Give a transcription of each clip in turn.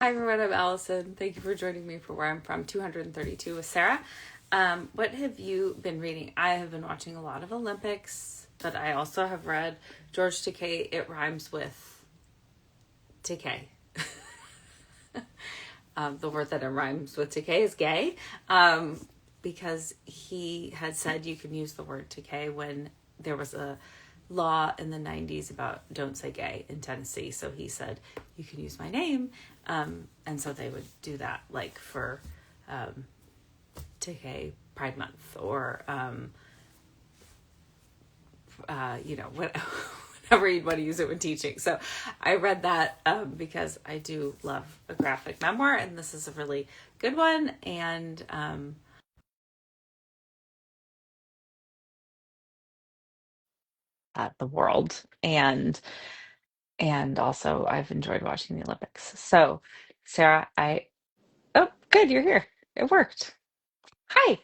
Hi everyone, I'm Allison. Thank you for joining me for Where I'm From 232 with Sarah. What have you been reading? I have been watching a lot of Olympics, but I also have read George Takei. It rhymes with Takei. The word that it rhymes with Takei is gay, because he had said you can use the word Takei when there was a law in the 90s about don't say gay in Tennessee. So he said, you can use my name. And so they would do that like for Takei Pride Month or, whatever you'd want to use it when teaching. So I read that because I do love a graphic memoir, and this is a really good one. And the world and also I've enjoyed watching the Olympics. So, Sarah, oh, good, you're here. It worked. Hi,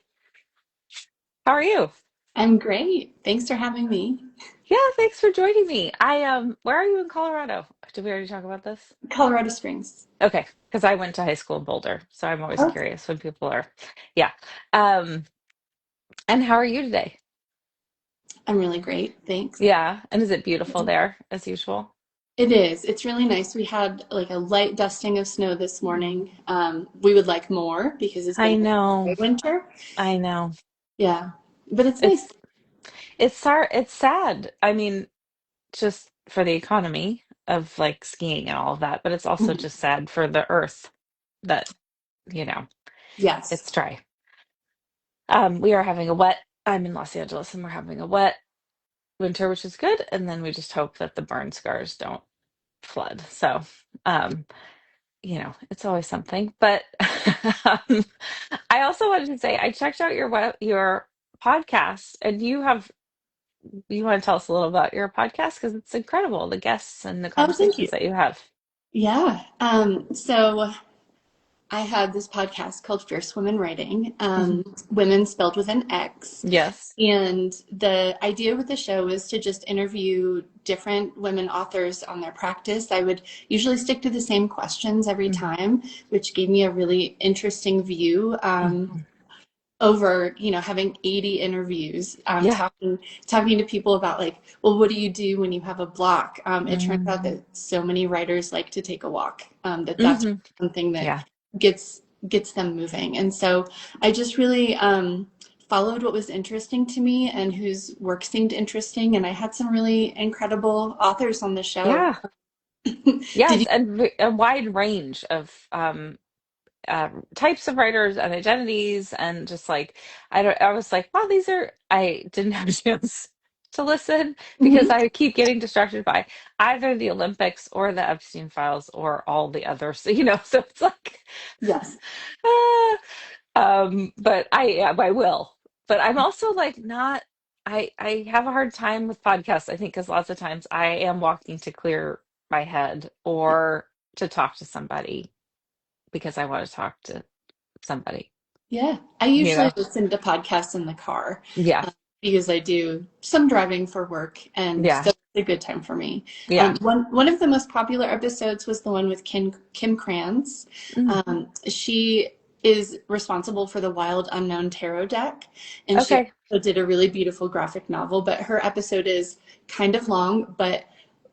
how are you? I'm great. Thanks for having me. Yeah, thanks for joining me. Where are you in Colorado? Did we already talk about this? Colorado Springs. Okay, because I went to high school in Boulder, so I'm always Okay. curious when people are, yeah. Um, and how are you today? I'm really great. Thanks. Yeah, and is it beautiful there as usual? It is. It's really nice. We had like a light dusting of snow this morning. We would like more because it's been I a know, dry winter. I know. Yeah, but it's nice. It's it's sad. I mean, just for the economy of like skiing and all of that, but it's also Mhm. just sad for the earth that, you know, Yes. it's dry. We are having I'm in Los Angeles and we're having a wet winter, which is good. And then we just hope that the burn scars don't flood. So, um, it's always something. But um, I also wanted to say I checked out your podcast, and you want to tell us a little about your podcast because it's incredible, the guests and the Oh, thank you. conversations that you have. Yeah. So I have this podcast called Fierce Women Writing, Mhm. women spelled with an X. Yes. And the idea with the show is to just interview different women authors on their practice. I would usually stick to the same questions every Mhm. time, which gave me a really interesting view Mhm. over, having 80 interviews, Yeah. talking to people about like, well, what do you do when you have a block? It turns out Mhm. that so many writers like to take a walk. That's Mhm. something that Yeah. gets them moving. And so I just really followed what was interesting to me and whose work seemed interesting. And I had some really incredible authors on the show. Yeah. Did you? Yes, and a wide range of types of writers and identities, and just like I was like, wow, I didn't have a chance to listen because Mhm. I keep getting distracted by either the Olympics or the Epstein files or all the others, so it's like, Yes. ah, but I will, but I'm also like not. I have a hard time with podcasts, I think, because lots of times I am walking to clear my head or to talk to somebody because I want to talk to somebody, Yeah, I you usually know? listen to podcasts in the car Yeah. because I do some driving for work, and Yeah. so it's a good time for me. Yeah. One of the most popular episodes was the one with Kim Krantz. Mm. She is responsible for the Wild Unknown Tarot deck, and she Okay. also did a really beautiful graphic novel. But her episode is kind of long, but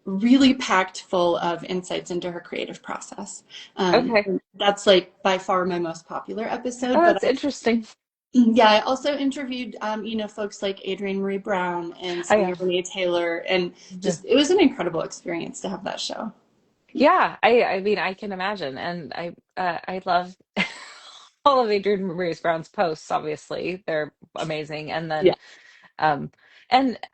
really packed full of insights into her creative process. Okay. That's like by far my most popular episode, Oh, but that's interesting. yeah, I also interviewed, folks like Adrienne Marie Brown and I Sonia Renee Taylor, and just it was an incredible experience to have that show. Yeah, I mean, I can imagine, and I love all of Adrienne Marie's Brown's posts. Obviously, they're amazing, and Yeah. then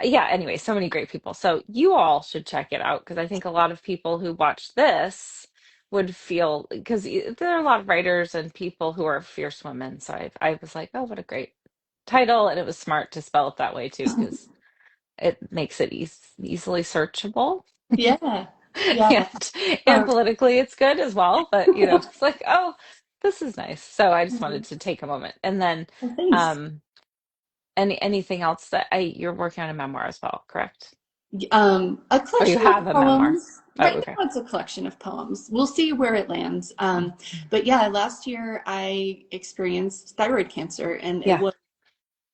yeah. Anyway, so many great people. So you all should check it out because I think a lot of people who watch this would feel because there are a lot of writers and people who are fierce women. So I was like, oh, what a great title, and it was smart to spell it that way too because it makes it easily searchable. Yeah. Yeah. and and Um, politically it's good as well, but it's like, oh, this is nice. So I just wanted well, to take a moment. And then thanks. um anything else that I you're working on a memoir as well, correct? A Or you collection of have a memoir? poems. Oh, Right okay. now, it's a collection of poems. We'll see where it lands. But yeah, last year I experienced thyroid cancer, and Yeah.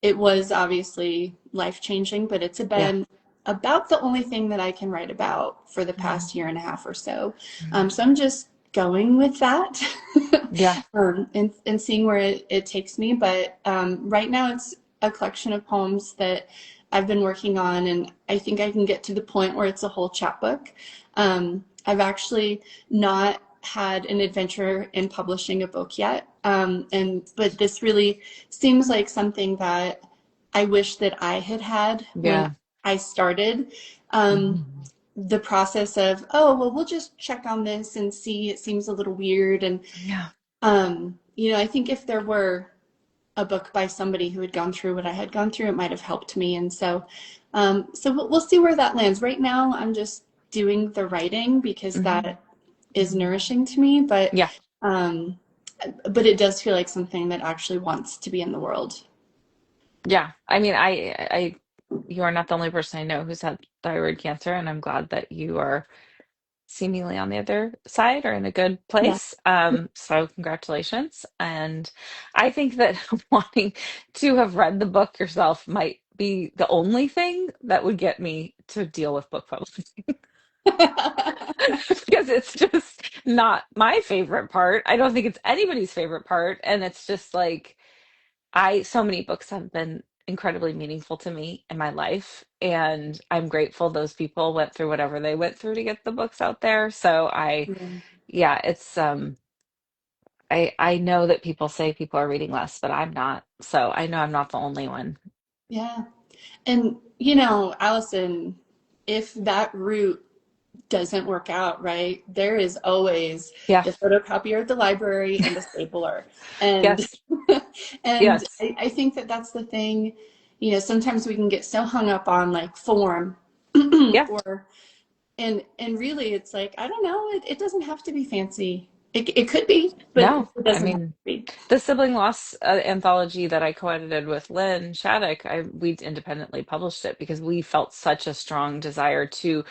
it was obviously life changing. But it's Yeah. been about the only thing that I can write about for the Mhm. past year and a half or so. Mhm. So I'm just going with that, Yeah. and seeing where it takes me. But right now, it's a collection of poems that I've been working on, and I think I can get to the point where it's a whole chapbook. I've actually not had an adventure in publishing a book yet, and but this really seems like something that I wish that I had had when Yeah. I started. Um, Mhm. the process of, oh, well, we'll just check on this and see. It seems a little weird, and Yeah. I think if there were a book by somebody who had gone through what I had gone through, it might have helped me. And so we'll see where that lands. Right now, I'm just doing the writing because Mhm. that is nourishing to me, Yeah. um, but it does feel like something that actually wants to be in the world. Yeah. I mean, you are not the only person I know who's had thyroid cancer, and I'm glad that you are seemingly on the other side or in a good Yeah. place. So congratulations. And I think that wanting to have read the book yourself might be the only thing that would get me to deal with book publishing because it's just not my favorite part. I don't think it's anybody's favorite part. And it's just like, so many books have been incredibly meaningful to me in my life, and I'm grateful those people went through whatever they went through to get the books out there. So yeah, it's I know that people say people are reading less, but I'm not. So I know I'm not the only one. Yeah. And, Allison, if that route doesn't work out, right, there is always Yeah. the photocopier at the library and a stapler. And Yes. and Yes. I think that that's the thing, sometimes we can get so hung up on like form Yeah. or and really it's like, I don't know, it doesn't have to be fancy. It could be, but No, it I doesn't have mean, to be. the sibling loss anthology that I co-edited with Lynn Shattuck, we independently published it because we felt such a strong desire to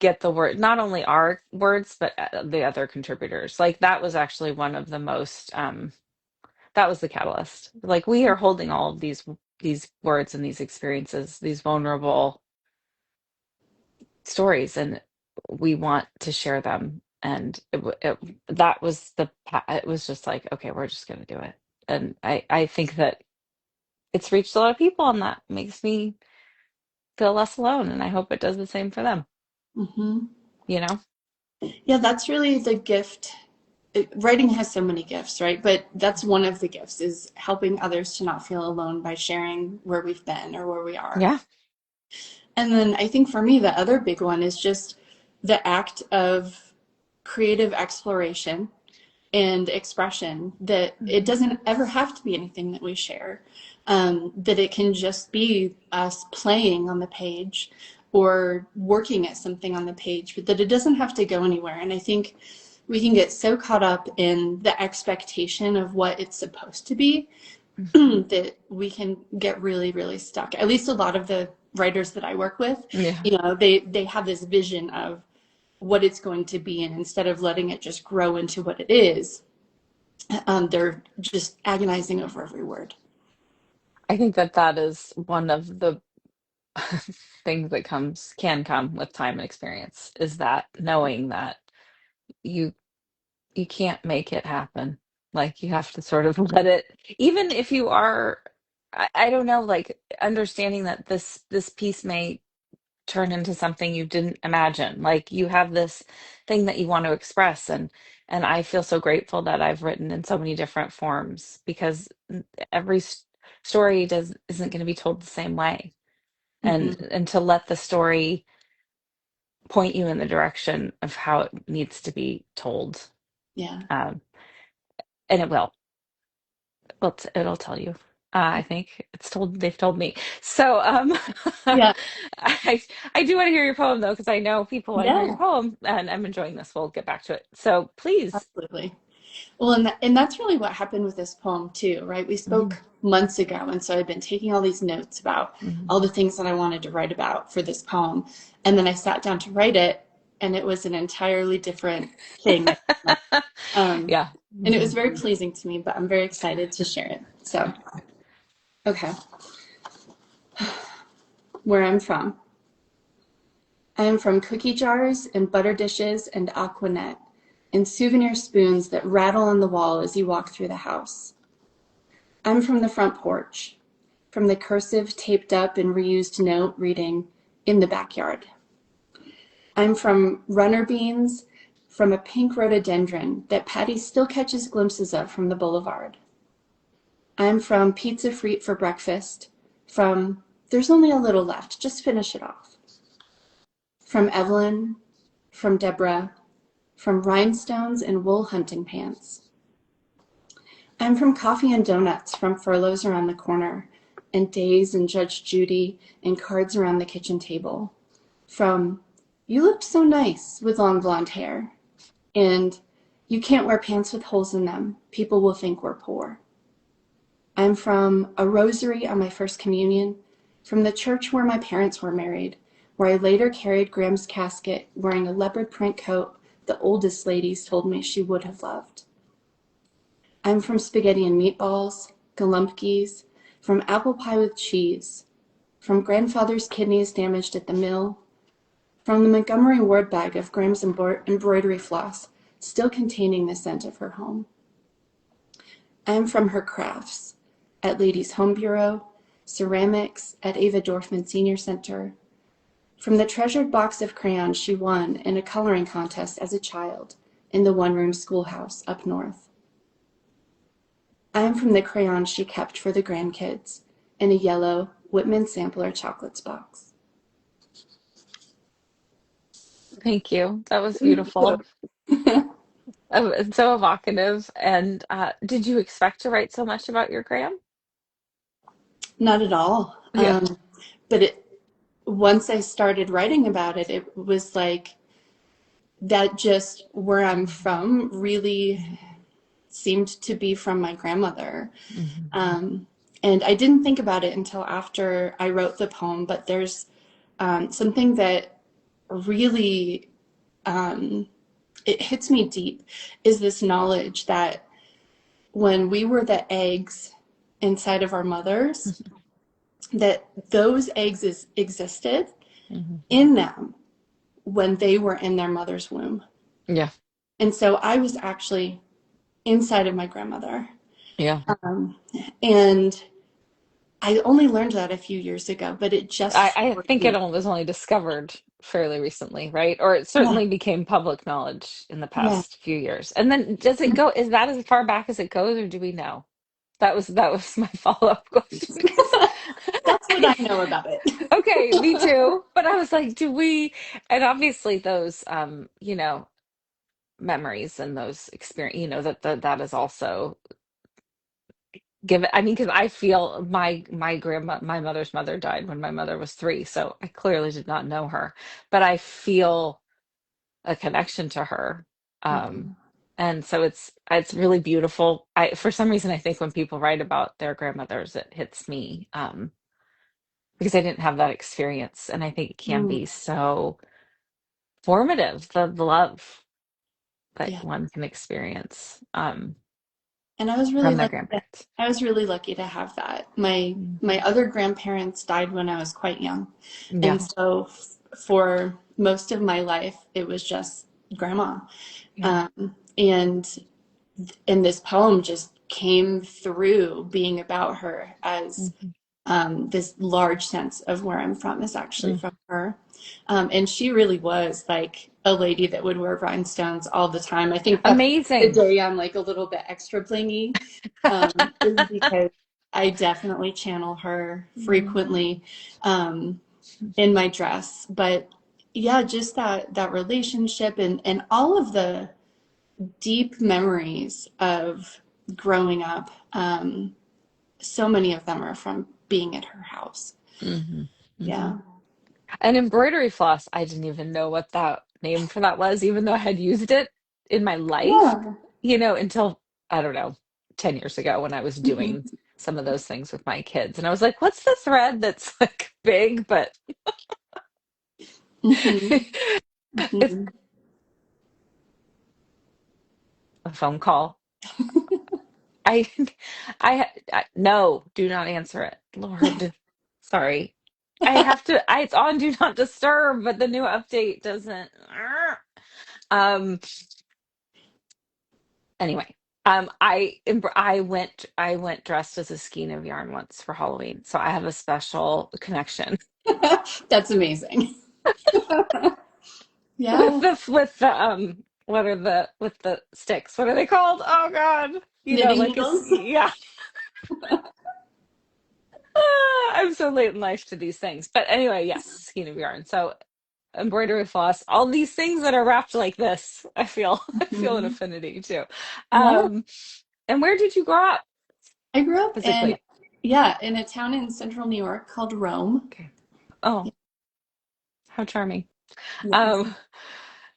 get the word, not only our words, but the other contributors. Like that was actually one of the most, that was the catalyst. Like we are holding all of these words and these experiences, these vulnerable stories, and we want to share them. And that was it was just like, okay, we're just going to do it. And I think that it's reached a lot of people, and that makes me feel less alone. And I hope it does the same for them, Hmm. you know? Yeah, that's really the gift. Writing has so many gifts, right? But that's one of the gifts, is helping others to not feel alone by sharing where we've been or where we are. Yeah. And then I think for me, the other big one is just the act of creative exploration and expression, that it Mhm. doesn't ever have to be anything that we share, that it can just be us playing on the page or working at something on the page, but that it doesn't have to go anywhere. And I think we can get so caught up in the expectation of what it's supposed to be Mhm. that we can get really, really stuck. At least a lot of the writers that I work with, Yeah. they have this vision of what it's going to be, and instead of letting it just grow into what it is, they're just agonizing over every word. I think that that is one of the things that can come with time and experience, is that knowing that you you can't make it happen. Like you have to sort of let it, even if you are, I don't know, like understanding that this piece may turn into something you didn't imagine. Like you have this thing that you want to express, and I feel so grateful that I've written in so many different forms, because every story isn't going to be told the same way. Hmm. And to let the story point you in the direction of how it needs to be told. Yeah. Um, and it will. It'll tell you. I think they've told me. So Yeah. I I do want to hear your poem though, because I know people want to hear your Yeah. poem, and I'm enjoying this. We'll get back to it. So please. Absolutely. Well, and that's really what happened with this poem too, right? We Mhm. spoke months ago. And so I'd been taking all these notes about all the Mhm. things that I wanted to write about for this poem. And then I sat down to write it, and it was an entirely different thing that came up. Um, Yeah. and it was Mhm. very pleasing to me, but I'm very excited to share it. So, okay, where I'm from. I am from cookie jars and butter dishes and Aqua Net and souvenir spoons that rattle on the wall as you walk through the house. I'm from the front porch, from the cursive taped up and reused note reading in the backyard. I'm from runner beans, from a pink rhododendron that Patty still catches glimpses of from the Boulevard. I'm from pizza fritte for breakfast, from there's only a little left, just finish it off. From Evelyn, from Deborah, from rhinestones and wool hunting pants. I'm from coffee and donuts from Ferlo's around the corner, and Days and Judge Judy and cards around the kitchen table. From you looked so nice with long blonde hair, and you can't wear pants with holes in them. People will think we're poor. I'm from a rosary on my first communion, from the church where my parents were married, where I later carried Graham's casket wearing a leopard print coat the oldest ladies told me she would have loved. I'm from spaghetti and meatballs, galumpkies, from apple pie with cheese, from grandfather's kidneys damaged at the mill, from the Montgomery Ward bag of Graham's embroidery floss, still containing the scent of her home. I am from her crafts, at Ladies' Home Bureau, ceramics at Ava Dorfman Senior Center, from the treasured box of crayons she won in a coloring contest as a child in the one-room schoolhouse up north. I am from the crayons she kept for the grandkids in a yellow Whitman Sampler chocolates box. Thank you. That was Thank beautiful. It's so evocative. And did you expect to write so much about your Graham? Not at all. Yeah. But once I started writing about it, it was like that just where I'm from really seemed to be from my grandmother. Mhm. Um, and I didn't think about it until after I wrote the poem, but there's something that really it hits me deep is this knowledge that when we were the eggs inside of our mothers, that those existed Mhm. in them when they were in their mother's womb. Yeah. And so I was actually inside of my grandmother. Yeah. Um, and I only learned that a few years ago, but it just I floored think me. was only discovered fairly recently, right? Or it Yeah, certainly became public knowledge in the yeah. past few years. And then does it go, is that as far back as it goes, or do we know? That was my follow-up question because That's what I, I know about it. okay, me too. But I was like, do we, and obviously those memories and those experience, that is also given. I mean, because I feel my mother's mother died when my mother was 3, so I clearly did not know her, but I feel a connection to her. Um, and so it's really beautiful. I For some reason I think when people write about their grandmothers, it hits me because I didn't have that experience, and I think it can Mm, be so formative, the love that yeah. one can experience And I was really from their lucky to, grandparents. I was really lucky to have that. My other grandparents died when I was quite young. Yeah. And so for most of my life, it was just grandma. Yeah. And this poem just came through being about her as Mhm. this large sense of where I'm from is actually Mm. from her. And she really was like a lady that would wear rhinestones all the time. I think that's the Amazing. day I'm like a little bit extra blingy, is because I definitely channel her Mm. frequently um, in my dress. But yeah, just that relationship and all of the deep memories of growing up. So many of them are from being at her house. Hmm. Hmm. Yeah. And embroidery floss, I didn't even know what that name for that was, even though I had used it in my life, Yeah. until, I don't know, 10 years ago when I was Mhm. doing some of those things with my kids. And I was like, what's the thread that's like big, but Hmm. it's Hmm. a phone call. I, no, do not answer it. Lord, sorry. I have to, it's on do not disturb, but the new update doesn't. Um, anyway, I went dressed as a skein of yarn once for Halloween, so I have a special connection That's amazing. with Yeah. the what are the with the sticks? What are they called? Oh God, Knitting like needles. yeah. I'm so late in life to these things, but anyway, yes, skein of yarn. So embroidery floss, all these things that are wrapped like this. I feel I feel an Mhm. affinity too. Yeah. Um, and where did you grow up I grew up in, physically? yeah, in a town in central New York called Rome. Okay. Oh, how charming. Yes. Um,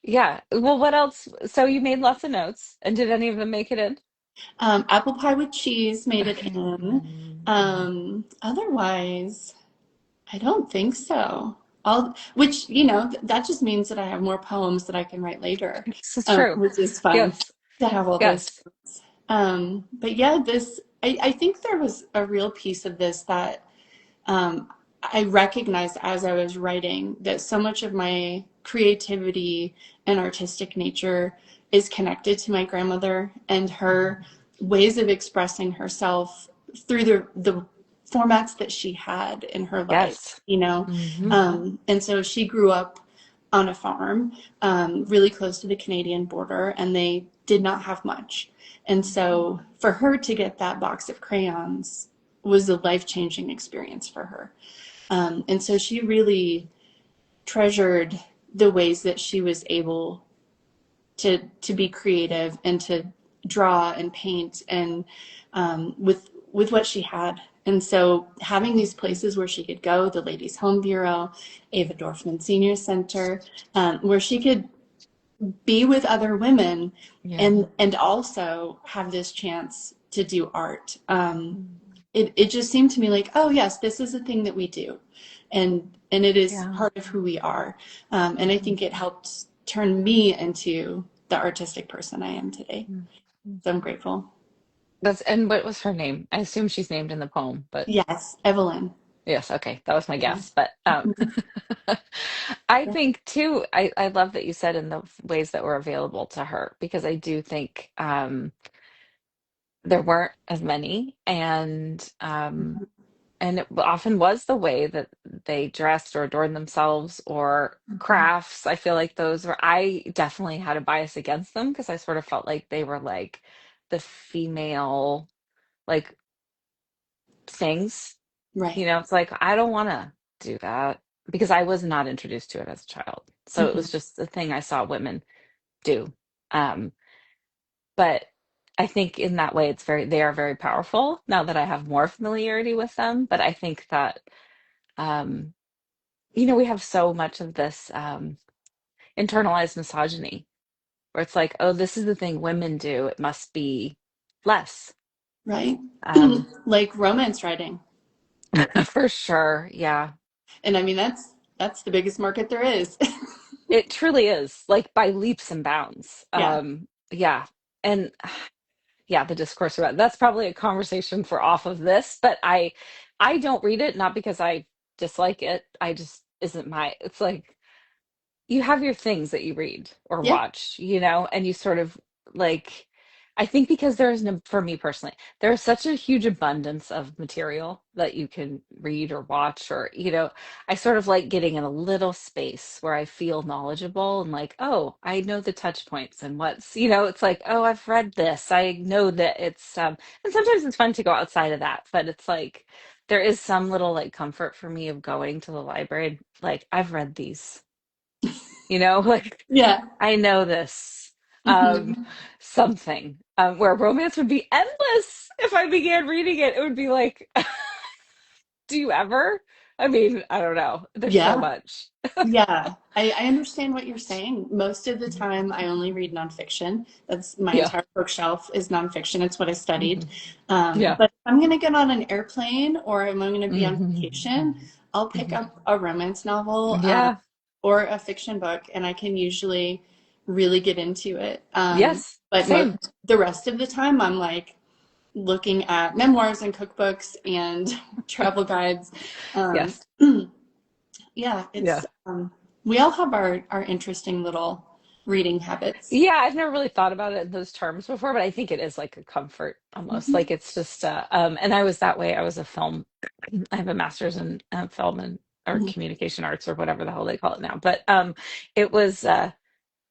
yeah. Well, what else? So you made lots of notes, and did any of them make it in? Apple pie with cheese made it Okay. in. Otherwise, I don't think so. Which, that just means that I have more poems that I can write later, This is true. which is fun Yes. to have all those. Yes. But yeah, I think there was a real piece of this that um, I recognized as I was writing that so much of my creativity and artistic nature is connected to my grandmother and her ways of expressing herself through the formats that she had in her life, Yes. you know? Hmm. And so she grew up on a farm really close to the Canadian border, and they did not have much. And so for her to get that box of crayons was a life-changing experience for her. And so she really treasured the ways that she was able to be creative and to draw and paint and with what she had. And so having these places where she could go, the Ladies Home Bureau, Ava Dorfman Senior Center, where she could be with other women Yeah. and also have this chance to do art. It just seemed to me like, oh yes, this is a thing that we do, and it is Yeah. part of who we are. And I think it helped turn me into the artistic person I am today. Mhm. So I'm grateful. And what was her name? I assume she's named in the poem, but Yes, Evelyn. yes, okay, that was my Yeah. guess. But Mhm. I think too, I love that you said in the ways that were available to her because I do think there weren't as many, and it often was the way that they dressed or adorned themselves or crafts. I feel like those were, I definitely had a bias against them because I sort of felt like they were like the female like things. Right. It's like I don't want to do that because I was not introduced to it as a child. So it Mhm. was just a thing I saw women do. Um, but I think in that way they are very powerful now that I have more familiarity with them. But I think that um, we have so much of this internalized misogyny where it's like, oh, this is the thing women do. It must be less. Right. Um, Like romance writing. for sure. Yeah. And I mean that's the biggest market there is. It truly is like by leaps and bounds. Yeah. Yeah. And yeah, the discourse about that's probably a conversation for off of this, but I don't read it, not because I dislike it. I just isn't it's like you have your things that you read or Yeah. watch, and you sort of like, I think because there's no, for me personally, there's such a huge abundance of material that you can read or watch, or, I sort of like getting in a little space where I feel knowledgeable and like, oh, I know the touch points and it's like, oh, I've read this. I know that and sometimes it's fun to go outside of that, but it's like, there is some little like comfort for me of going to the library. Like, I've read these like Yeah. I know this Hmm. something where romance would be endless if I began reading it. It would be like, do you ever? I mean, I don't know. There's so Yeah. much. Yeah, I understand what you're saying. Most of the Mhm. time, I only read nonfiction. That's my Yeah. entire bookshelf is nonfiction. It's what I studied. Hmm. Yeah. But if I'm going to get on an airplane or if I'm going to be on vacation, Hmm. I'll pick Hmm. up a romance novel Yeah. or a fiction book, and I can usually really get into it. Yes. But Same. the rest of the time, I'm like looking at memoirs and cookbooks and travel guides. Um, Yes. Yeah, Yeah. we all have our interesting little reading habits. Yeah, I've never really thought about it in those terms before, but I think it is like a comfort almost. Mhm, Like it's just and I was that way. I was a film I have a master's in film and or mhm, communication arts or whatever the hell they call it now. But it was it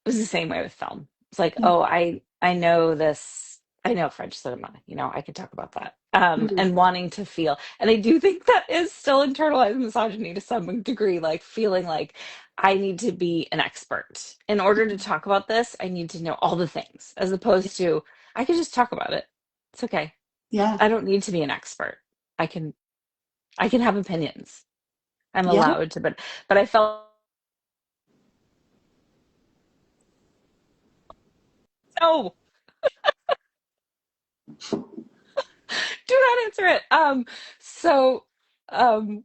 was the same way with film. It's like, mhm, oh, I know this. I know French cinema. You know, I could talk about that. mhm. And wanting to feel, and I do think that is still internalized misogyny to some degree, like feeling like I need to be an expert in order to talk about this. I need to know all the things, as opposed to I could just talk about it. It's okay. Yeah, I don't need to be an expert. I can I can have opinions. I'm yeah. allowed to, but I felt no. Do not answer it. So um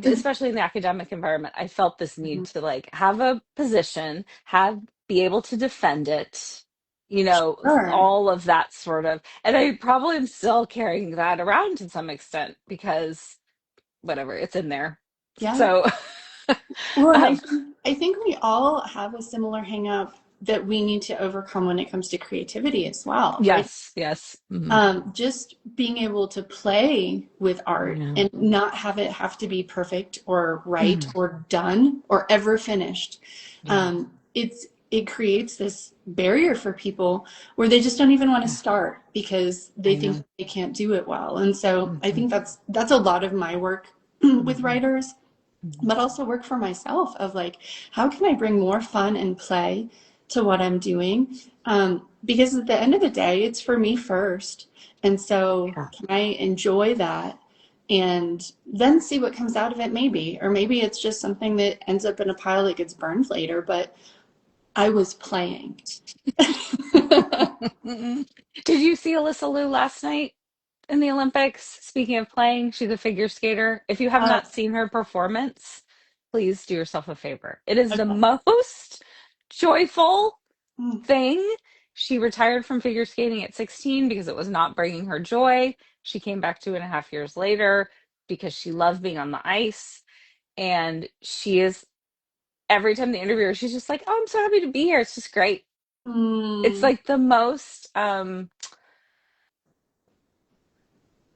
especially in the academic environment, I felt this need Mhm. to like have a position, have be able to defend it, you know, Sure. all of that sort of, and I probably am still carrying that around to some extent because whatever, it's in there. Yeah. So Well, and um I think we all have a similar hang up that we need to overcome when it comes to creativity as well, right? yes, yes. Hmm. Just being able to play with art Yeah. and not have it have to be perfect or right Mhm. or done or ever finished. Yeah. It creates this barrier for people where they just don't even want to Yeah. start because they I think know. they can't do it well. And so I Hmm. think that's a lot of my work with Hmm. writers, Hmm. but also work for myself of like, how can I bring more fun and play to what I'm doing? Because at the end of the day, it's for me first. And so Yeah. can I enjoy that and then see what comes out of it maybe? Or maybe it's just something that ends up in a pile that gets burned later, but I was playing. Mm-mm. Did you see Alyssa Liu last night in the Olympics? Speaking of playing, she's a figure skater. If you have Uh, not seen her performance, please do yourself a favor. It is the okay. most joyful Mm, thing. She retired from figure skating at 16 because it was not bringing her joy. She came back 2.5 years later because she loved being on the ice. And she is, every time they interview her, she's just like, oh, I'm so happy to be here. It's just great. It's mm, like the most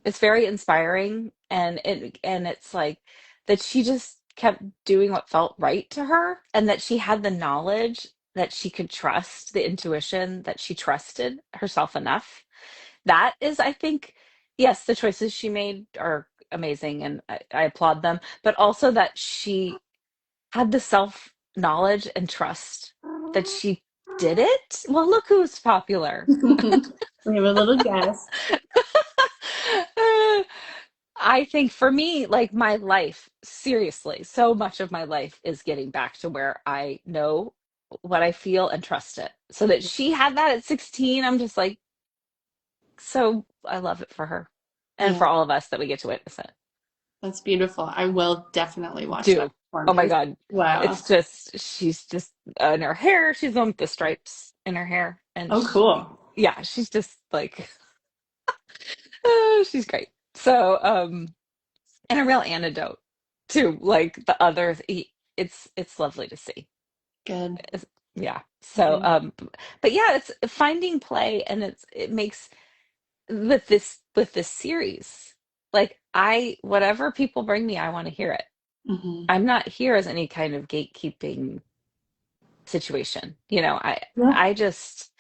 it's very inspiring, and it's like that she just kept doing what felt right to her, and that she had the knowledge that she could trust, the intuition that she trusted herself enough. That is, I think, yes, the choices she made are amazing and I applaud them, but also that she had the self knowledge and trust that she did it. Well, look who's popular. we have a little guest. I think for me, like my life, seriously, so much of my life is getting back to where I know what I feel and trust it. So that she had that at 16, I'm just like, so I love it for her and Yeah, for all of us that we get to witness it. that's beautiful. I will definitely watch that Do. Oh my performance. God. Wow. It's just, she's just in her hair, she's the one with the stripes in her hair. And Oh, cool. yeah, she's just like, she's great. So, and a real antidote to like the other it's lovely to see. Good. Yeah. So Good. but yeah, it's finding play, and it makes with this series, like I whatever people bring me, I want to hear it. Hmm. I'm not here as any kind of gatekeeping situation, you know. i Yeah. i just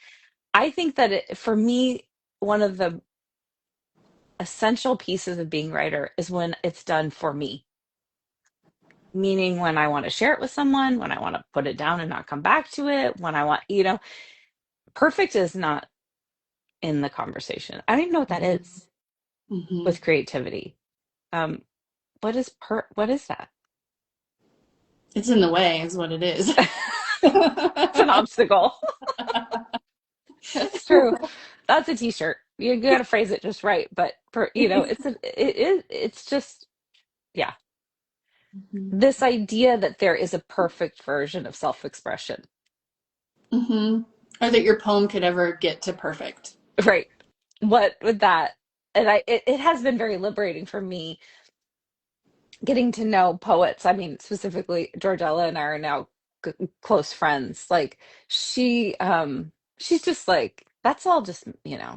I think that for me, one of the essential pieces of being writer is when it's done for me, meaning when I want to share it with someone, when I want to put it down and not come back to it, when I want, perfect is not in the conversation. I don't even know what that is Hmm. with creativity. Um, what is that? It's in the way, is what it is. It's an obstacle. It's true. That's a t-shirt. You gotta phrase it just right, but it's just yeah. Mhm. This idea that there is a perfect version of self-expression. Hmm. Or that your poem could ever get to perfect. Right. What would that and it has been very liberating for me getting to know poets. I mean, specifically Georgella and I are now close friends. Like she's just like that's all just,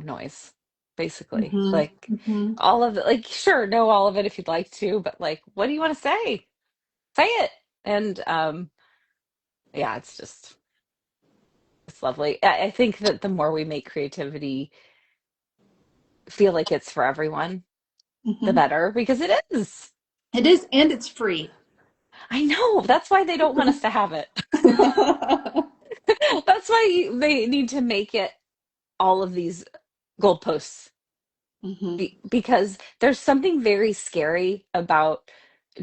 noise, basically. Hmm. Like Hmm. all of it, like sure, know all of it if you'd like to, but like what do you want to say? Say it. And yeah, it's lovely. I think that the more we make creativity feel like it's for everyone, the Hmm. better, because it is. It is, and it's free. I know. That's why they don't want us to have it. That's why they need to make it all of these goalposts Hmm. because there's something very scary about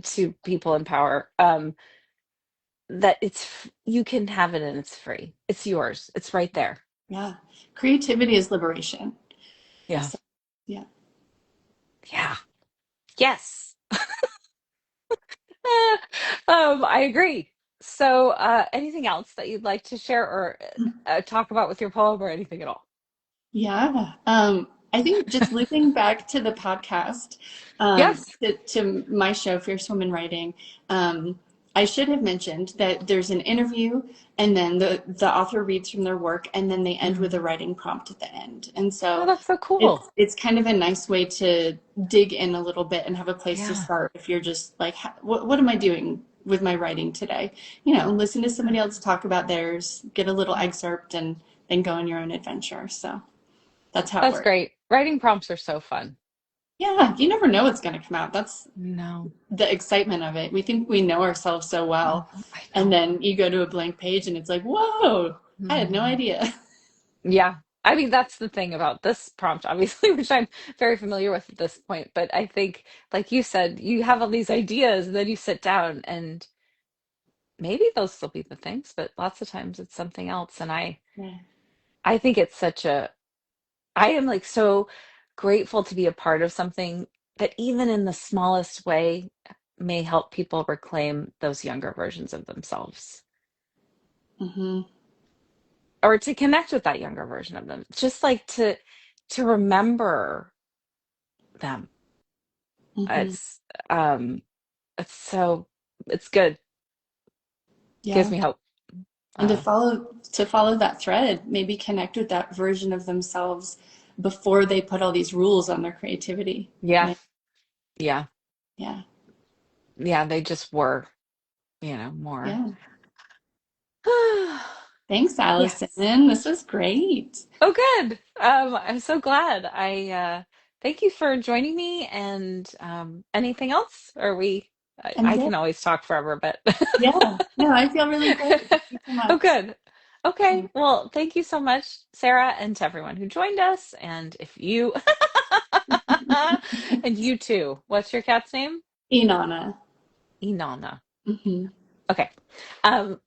to people in power that you can have it and it's free. It's yours. It's right there. Yeah. Creativity is liberation. Yeah. So, yeah. Yeah. Yes. I agree. So, anything else that you'd like to share or talk about with your poem or anything at all? Yeah. I think just looping back to the podcast, Yes. to my show, Fierce Woman Writing, I should have mentioned that there's an interview and then the author reads from their work and then they end with a Mhm. writing prompt at the end. And Oh, so that's so cool. it's kind of a nice way to dig in a little bit and have a place to Yeah. start if you're just like, what am I doing with my writing today? Listen to somebody else talk about theirs, get a little excerpt, and then go on your own adventure. So that's how it That's works. great. Writing prompts are so fun. Yeah, you never know what's going to come out. That's No. the excitement of it. We think we know ourselves so Oh, well, I and know. then you go to a blank page and it's like, whoa, I had no Mhm. idea. Yeah. I mean, that's the thing about this prompt, obviously, which I'm very familiar with at this point. But I think, like you said, you have all these ideas, and then you sit down, and maybe those will be the things, but lots of times it's something else. And Yeah. I think it's I am like so grateful to be a part of something that even in the smallest way may help people reclaim those younger versions of themselves Hmm. or to connect with that younger version of them. Just like to remember them. Hmm. It's um it's so it's good. Gives Yeah. me hope. And Uh to follow that thread, maybe connect with that version of themselves before they put all these rules on their creativity. yeah, Right? yeah. Yeah. Yeah, they just were, more. Yeah. Thanks, Allison. Yes. This was great. Oh, good. I'm so glad. I thank you for joining me. And anything else? Or I'm I good. can always talk forever, but Yeah. No, I feel really great. Thank you so oh, much. good. Okay. Well, thank you so much, Sarah, and to everyone who joined us. And if you and you too. What's your cat's name? Inanna. Inanna. Hmm. Okay.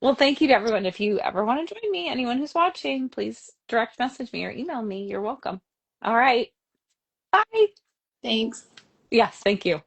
Well, thank you to everyone. If you ever want to join me, anyone who's watching, please direct message me or email me. You're welcome. All right. Bye. Thanks. Yes, thank you.